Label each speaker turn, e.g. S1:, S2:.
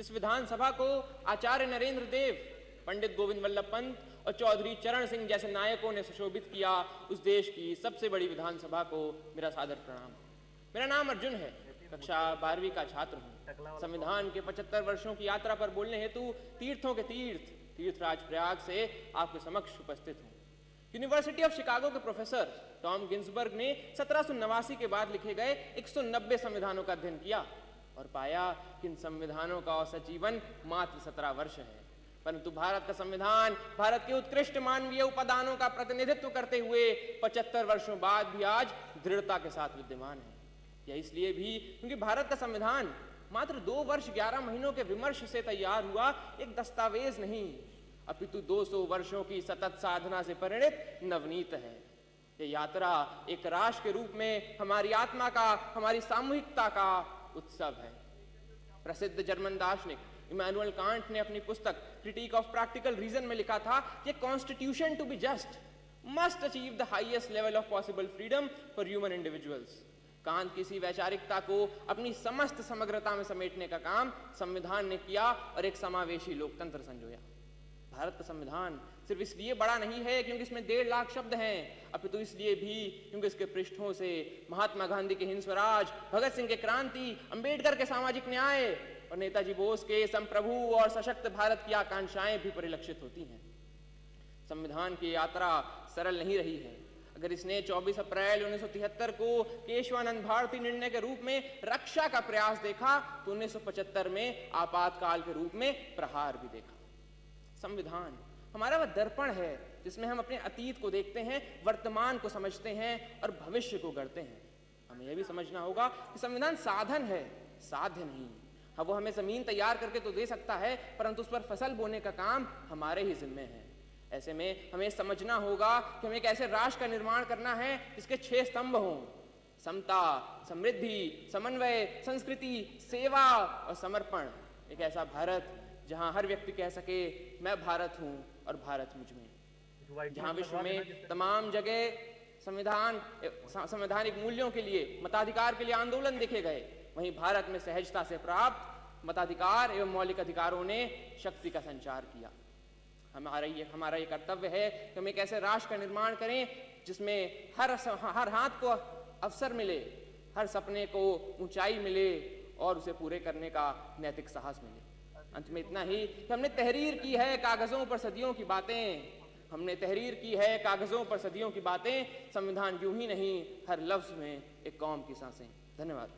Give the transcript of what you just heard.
S1: जिस विधानसभा को आचार्य नरेंद्र देव, पंडित गोविंद वल्लभ पंत और चौधरी चरण सिंह जैसे नायकों ने सुशोभित किया, उस देश की सबसे बड़ी विधानसभा को मेरा सादर प्रणाम। मेरा नाम अर्जुन है, कक्षा 12वीं का छात्र हूँ। संविधान के 75 वर्षों की यात्रा पर बोलने हेतु तीर्थों के तीर्थराज प्रयाग से आपके समक्ष उपस्थित हूँ। यूनिवर्सिटी ऑफ शिकागो के प्रोफेसर टॉम गिन्सबर्ग ने 1789 के बाद लिखे गए 190 संविधानों का अध्ययन किया और पाया कि इन संविधानों का औसत जीवन मात्र 17 वर्ष है। परंतु भारत का संविधान भारत के उत्कृष्ट मानवीय उपादानों का प्रतिनिधित्व करते हुए 75 वर्षों बाद भी आज दृढ़ता के साथ विद्यमान है। यह इसलिए भी क्योंकि भारत का संविधान मात्र 2 वर्ष 11 महीनों के विमर्श से तैयार हुआ एक दस्तावेज नहीं, अपितु 200 वर्षों की सतत साधना से परिणित नवनीत है। यह यात्रा एक राष्ट्र के रूप में हमारी आत्मा का, हमारी सामूहिकता का उत्सव है। प्रसिद्ध जर्मन दार्शनिक इमैनुअल कांट ने अपनी पुस्तक क्रिटिक ऑफ प्रैक्टिकल रीजन में लिखा था कि constitution to be just must achieve the highest level of possible freedom for human individuals. Kant की इसी वैचारिकता को अपनी समस्त समग्रता में समेटने का काम संविधान ने किया और एक समावेशी लोकतंत्र संजोया। भारत का संविधान सिर्फ इसलिए बड़ा नहीं है क्योंकि इसमें 1.5 लाख शब्द हैं, अपितु इसलिए भी क्योंकि इसके पृष्ठों से महात्मा गांधी के हिंद स्वराज, भगत सिंह के क्रांति, अंबेडकर के सामाजिक न्याय और नेताजी बोस के संप्रभु और सशक्त भारत की आकांक्षाएं भी परिलक्षित होती हैं। संविधान की यात्रा सरल नहीं रही है। अगर इसने 24 अप्रैल 1973 को केशवानंद भारती निर्णय के रूप में रक्षा का प्रयास देखा तो 1975 में आपातकाल के रूप में प्रहार भी देखा। संविधान हमारा वह दर्पण है जिसमें हम अपने अतीत को देखते हैं, वर्तमान को समझते हैं और भविष्य को गढ़ते हैं। हमें यह भी समझना होगा कि संविधान साधन है, साध्य नहीं। हाँ, वो हमें जमीन तैयार करके तो दे सकता है, परंतु उस पर फसल बोने का काम हमारे ही जिम्मे है। ऐसे में हमें समझना होगा कि हमें एक ऐसे राष्ट्र का निर्माण करना है जिसके 6 स्तंभ हों: समता, समृद्धि, समन्वय, संस्कृति, सेवा और समर्पण। एक ऐसा भारत जहां हर व्यक्ति कह सके मैं भारत हूं और भारत मुझ में। जहां विश्व में तमाम जगह संवैधानिक मूल्यों के लिए, मताधिकार के लिए आंदोलन देखे गए, वहीं भारत में सहजता से प्राप्त मताधिकार एवं मौलिक अधिकारों ने शक्ति का संचार किया। हमारा ये कर्तव्य है कि हम एक ऐसे राष्ट्र का निर्माण करें जिसमें हर हाथ को अवसर मिले, हर सपने को ऊंचाई मिले और उसे पूरे करने का नैतिक साहस मिले। अंत में इतना ही कि हमने तहरीर की है कागजों पर सदियों की बातें, हमने तहरीर की है कागजों पर सदियों की बातें। संविधान यूं ही नहीं, हर लफ्ज में एक कौम की सांसें। धन्यवाद।